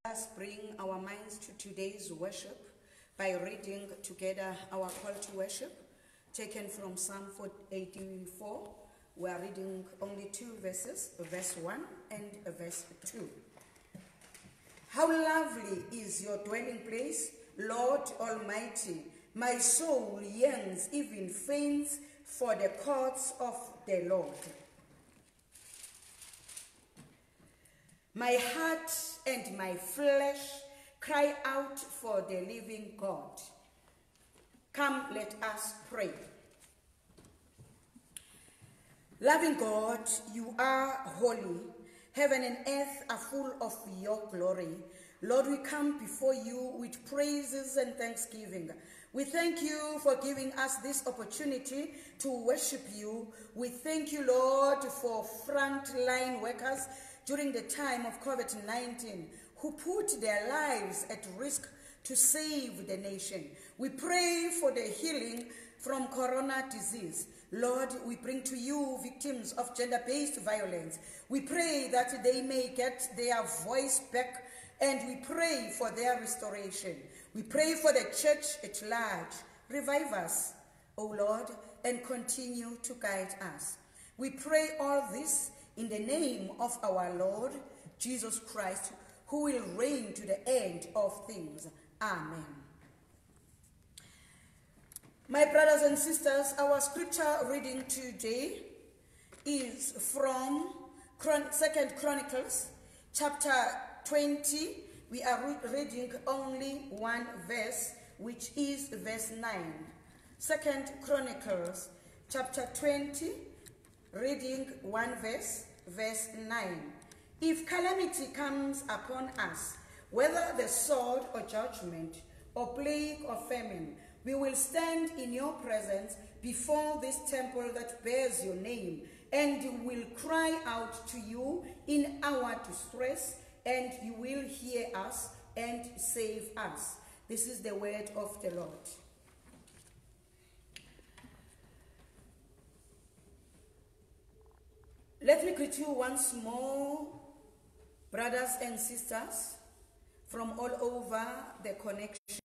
Let us bring our minds to today's worship by reading together our call to worship, taken from Psalm 84. We are reading only two verses, verse 1 and verse 2. How lovely is your dwelling place, Lord Almighty. My soul yearns, even faints, for the courts of the Lord. My heart and my flesh cry out for the living God. Come, let us pray. Loving God, you are holy. Heaven and earth are full of your glory. Lord, we come before you with praises and thanksgiving. We thank you for giving us this opportunity to worship you. We thank you, Lord, for frontline workers during the time of COVID-19 who put their lives at risk to save the nation. We pray for the healing from corona disease. Lord, we bring to you victims of gender-based violence. We pray that they may get their voice back, and we pray for their restoration. We pray for the church at large. Revive us, O Lord, and continue to guide us. We pray all this in the name of our Lord Jesus Christ, who will reign to the end of things. Amen. My brothers and sisters, our scripture reading today is from 2 Chronicles chapter 20. We are reading only one verse, which is verse 9. 2 Chronicles chapter 20, reading one verse, verse 9. If calamity comes upon us, whether the sword or judgment, or plague or famine, we will stand in your presence before this temple that bears your name, and will cry out to you in our distress, and you will hear us and save us. This is the word of the Lord. Let me greet you once more, brothers and sisters, from all over the connection.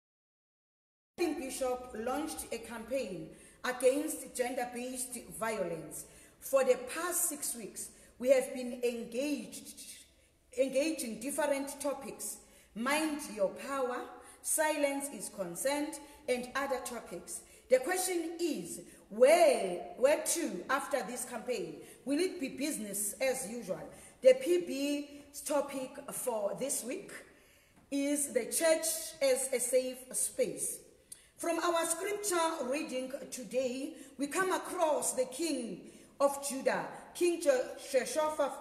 The Bishop launched a campaign against gender-based violence. For the past 6 weeks, we have been engaging different topics: mind your power, silence is consent, and other topics. The question is, where to after this campaign? Will it be business as usual? The PB's topic for this week is the church as a safe space. From our scripture reading today, we come across the king of Judah, King Jehoshaphat,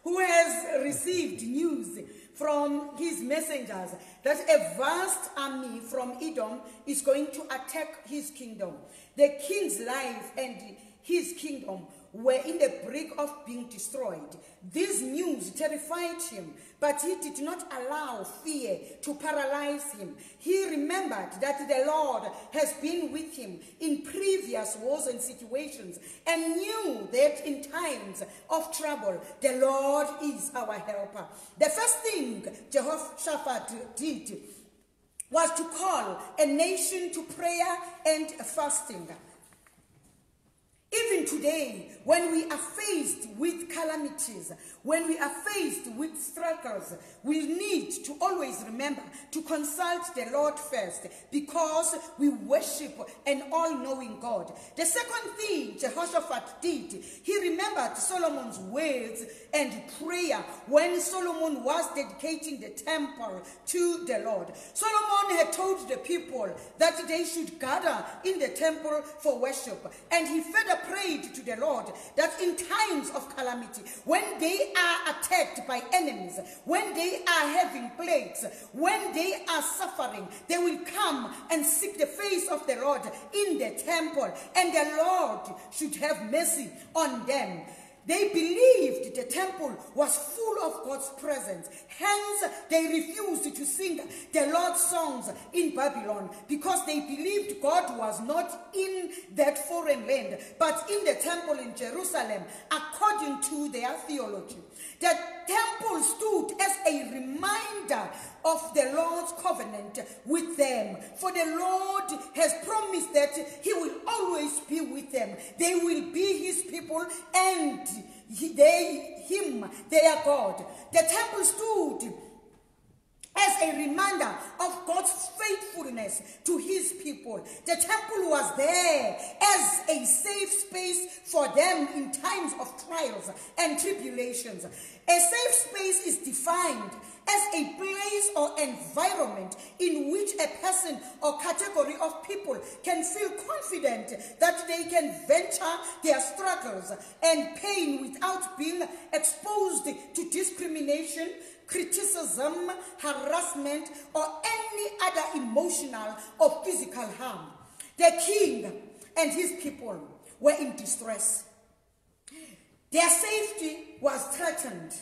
who has received news from his messengers that a vast army from Edom is going to attack his kingdom. The king's life and his kingdom were in the brink of being destroyed. This news terrified him, but he did not allow fear to paralyze him. He remembered that the Lord has been with him in previous wars and situations, and knew that in times of trouble, the Lord is our helper. The first thing Jehoshaphat did was to call a nation to prayer and fasting. Even today, when we are faced with calamities, when we are faced with struggles, we need to always remember to consult the Lord first, because we worship an all-knowing God. The second thing Jehoshaphat did, he remembered Solomon's words and prayer when Solomon was dedicating the temple to the Lord. Solomon had told the people that they should gather in the temple for worship, and he further prayed to the Lord that in times of calamity, when they are attacked by enemies, when they are having plagues, when they are suffering, they will come and seek the face of the Lord in the temple, and the Lord should have mercy on them. They believed the temple was full of God's presence. Hence, they refused to sing the Lord's songs in Babylon because they believed God was not in that foreign land, but in the temple in Jerusalem, according to their theology. The temple stood as a reminder of the Lord's covenant with them. For the Lord has promised that he will always be with them. They will be his people and him, their God. The temple stood as a reminder of God's faithfulness to his people. The temple was there as a safe space for them in times of trials and tribulations. A safe space is defined as a place or environment in which a person or category of people can feel confident that they can venture their struggles and pain without being exposed to discrimination, criticism, harassment, or any other emotional or physical harm. The king and his people were in distress. Their safety was threatened.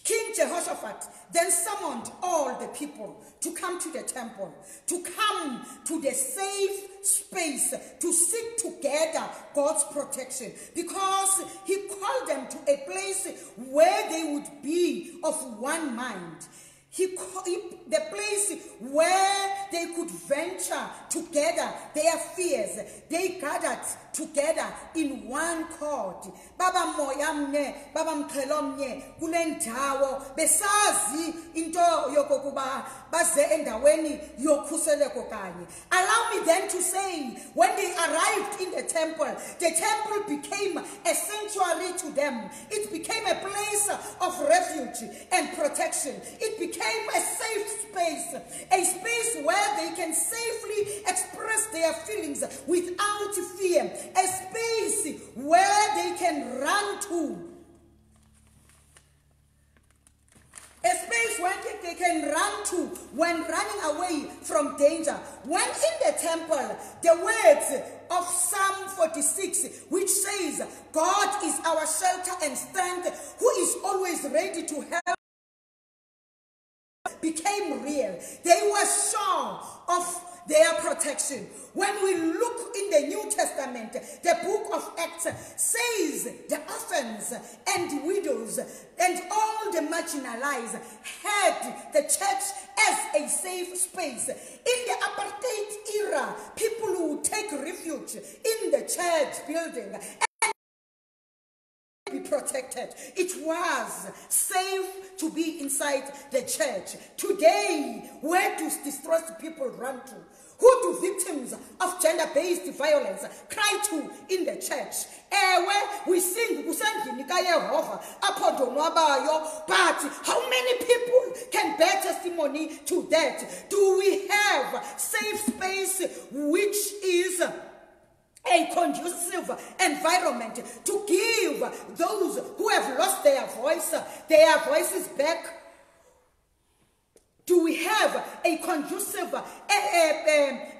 King Jehoshaphat then summoned all the people to come to the temple, to come to the safe space, to seek together God's protection, because he called them to a place where they would be of one mind. The place where they could venture together their fears. They gathered together in one chord. Baba moya mnye, baba mqhelo mnye, kule ndawo besazi into yokokuba baze endaweni yokhuseleko kanye. Allow me then to say, when they arrived in the temple became a sanctuary to them. It became a place of refuge and protection. It became a safe space where they can safely express their feelings without fear, a space where they can run to, a space where they can run to when running away from danger. When in the temple, the words of Psalm 46, which says, God is our shelter and strength, who is always ready to help, became real. They were sure of their protection. When we look in the New Testament, the book of Acts says the orphans and widows and all the marginalized had the church as a safe space. In the apartheid era, people would take refuge in the church building be protected. It was safe to be inside the church. Today, where do distressed people run to? Who do victims of gender-based violence cry to in the church? Where we sing, but how many people can bear testimony to that? Do we have safe space which is a conducive environment to give those who have lost their voices back? Do we have a conducive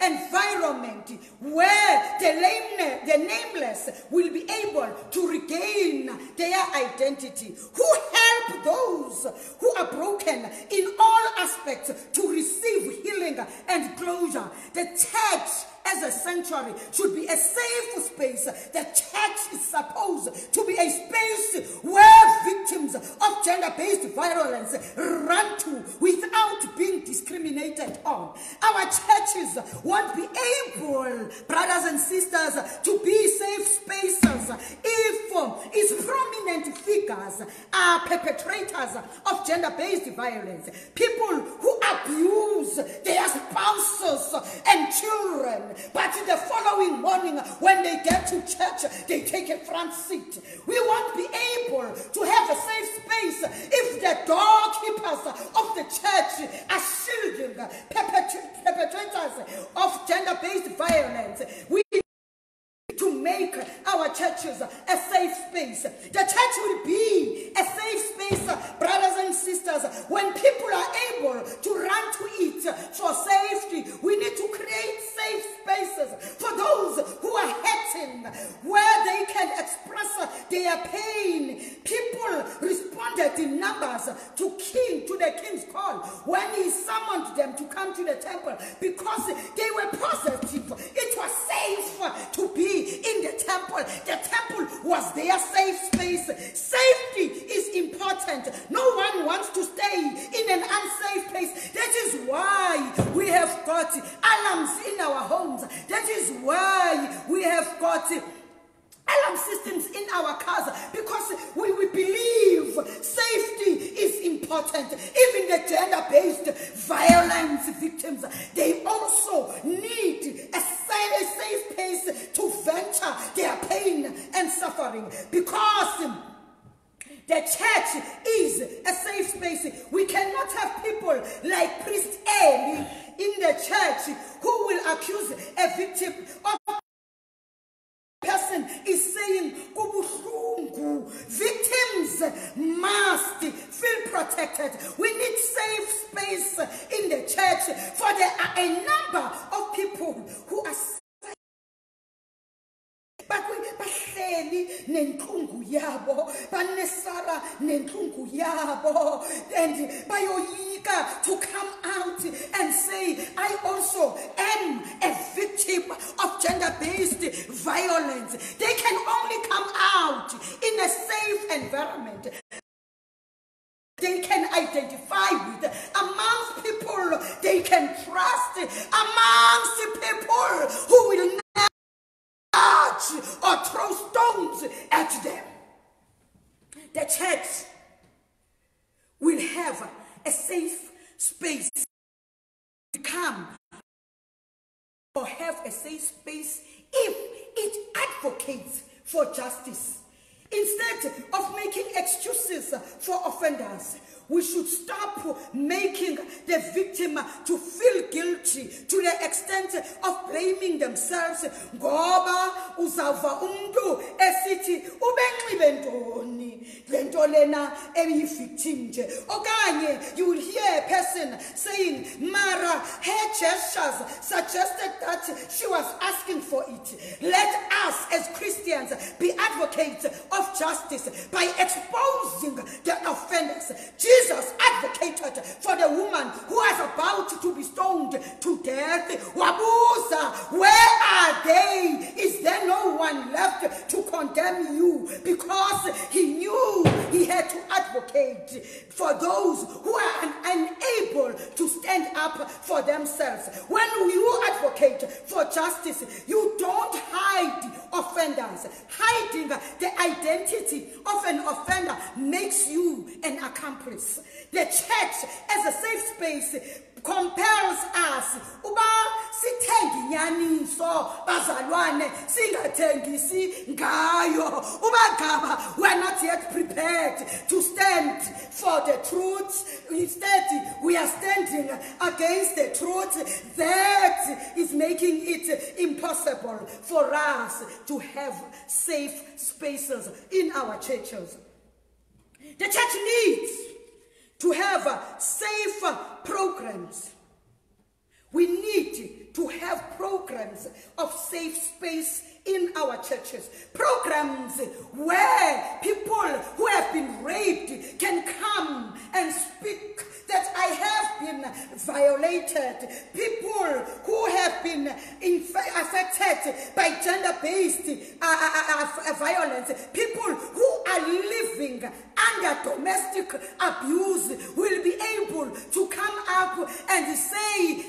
environment where the nameless will be able to regain their identity? Who help those who are broken in all aspects to receive healing and closure? The church as a sanctuary should be a safe space. The church is supposed to be a space where victims of gender-based violence run to without being discriminated on. Our churches won't be able, brothers and sisters, to be safe spaces if its prominent figures are perpetrators of gender-based violence. People who abuse their spouses and children, but the following morning when they get to church, they take a front seat. We won't be able to have a safe space if the doorkeepers of the church are shielding perpetrators of gender-based violence. We to make our churches a safe space. The church will be a safe space, brothers and sisters, when people are able to run to it for safety. We need to create safe spaces for those who are hurting, where they can express their pain the king's call when he summoned them to come to the temple because they were positive. It was safe to be in the temple. The temple was their safe space. Safety is important. No one wants to stay in an unsafe place. That is why we have got alarms in our homes. That is why we have got alarm systems in our cars, because we believe safety is important. Even the gender-based violence victims, they also need a safe place to venture their pain and suffering, because the church is a safe space. We cannot have people like Priest Eli in the church who will accuse a victim of person is saying kubuhlungu. Victims must feel protected. We need safe space in the church, for there are a number of people who are bahleli nenhlungu yabo, banesara nenhlungu yabo, and bayoyika to come out and say, I also am a victim of gender-based violence. They can only come out in a safe environment they can identify with, amongst people they can trust, amongst people who will not or throw stones at them. The church will have a safe space to come, or have a safe space if it advocates for justice. Instead of making excuses for offenders, we should stop making the victim to feel guilty to the extent of blaming themselves. Ngoba uzava umntu esithi ubenxibe ntoni lento lena eyi-victim nje. Okanye you will hear a person saying, Mara, her gestures suggested that she was asking for it. Let us as Christians be advocates of justice by exposing the offenders. Jesus advocated for the woman who was about to be stoned to death. Wabuza, where are they? Is there no one left to condemn you? Because he knew he had to advocate for those who are unable to stand up for themselves. When you advocate for justice, you don't hide offenders. Hiding the identity of an offender makes you an accomplice. The church as a safe space compels us uba sithengi nyaniso bazalwane singathengisi ngayo uba ngaba we are not yet prepared to stand for the truth. Instead we are standing against the truth that is making it impossible for us to have safe spaces in our churches. The church needs to have safe programs. We need to have programs of safe space in our churches. Programs where people who have been raped can come and speak that I have been violated. People who have been affected by gender-based violence. People who are living under domestic abuse will be able to come up and say,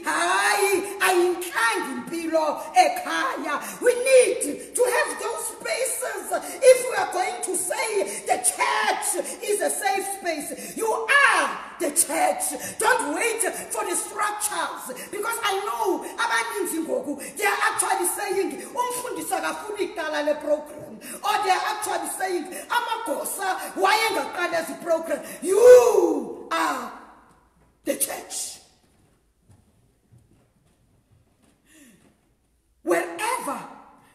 we need to have those spaces. If we are going to say the church is a safe space, you are the church. Don't wait for the structures, because I know they are actually saying program, or they are actually saying program. You are the church. Wherever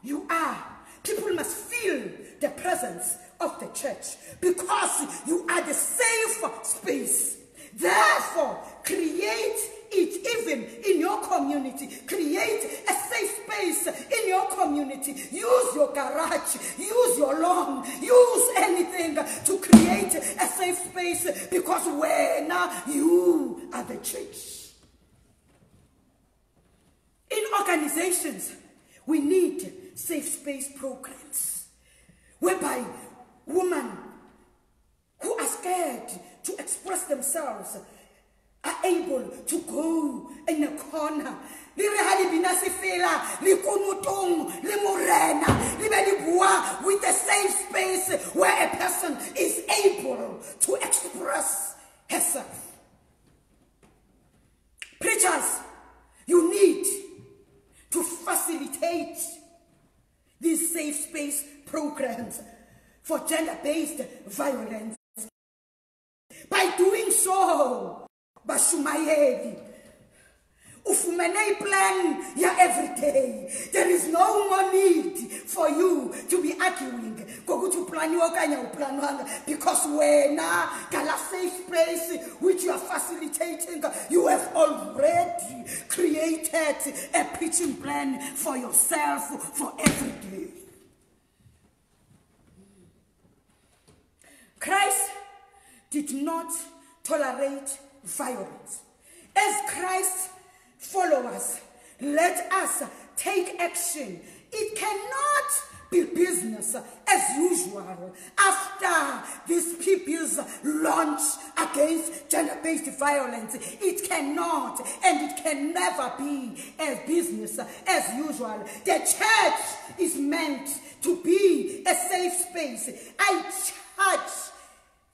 you are, people must feel the presence of the church, because you are the safe space. Therefore, create it even in your community. Create a safe space in your community. Use your garage, use your lawn, use anything to create a safe space because when you are the church. In organizations, we need safe space programs whereby women who are scared to express themselves are able to go in a corner. With a safe space where a person is able to express herself. Preachers, you need to facilitate these safe space programs for gender-based violence. By doing so, Bashumayeli, ufumene plan ya every day. There is no more need for you to be arguing because when a safe place which you are facilitating, you have already created a preaching plan for yourself for every day. Christ did not tolerate violence. As Christ's followers, let us take action. It cannot be business as usual after these people's launch against gender-based violence. It cannot and it can never be a business as usual. The church is meant to be a safe space. I charge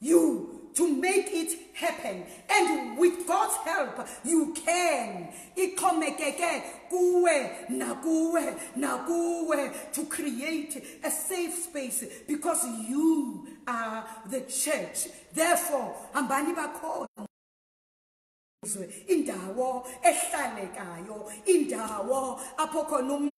you to make it happen, and with God's help, you can. To create a safe space because you are the church. Therefore, ambani bakho indawo ehlalekayo, indawo apho khona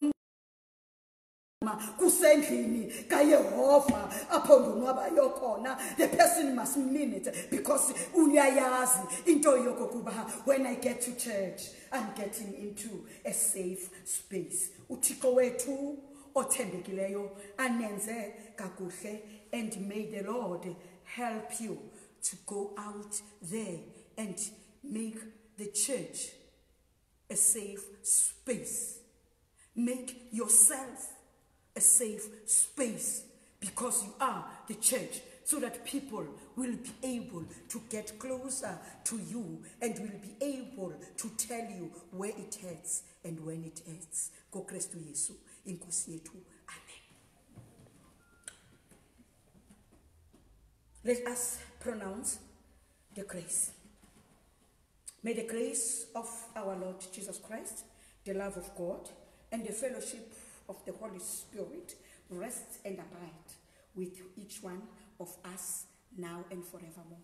kusendlini kaYehova apho ndonwabayo khona. The person must mean it because uyayazi into yokokuba when I get to church, I'm getting into a safe space. uThixo wethu othembekileyo anenze kakuhle, and may the Lord help you to go out there and make the church a safe space. Make yourself a safe space because you are the church, so that people will be able to get closer to you and will be able to tell you where it hurts and when it hurts. Go Kristu Yesu, inkosi yethu. Amen. Let us pronounce the grace. May the grace of our Lord Jesus Christ, the love of God, and the fellowship of the Holy Spirit rest and abide with each one of us now and forevermore.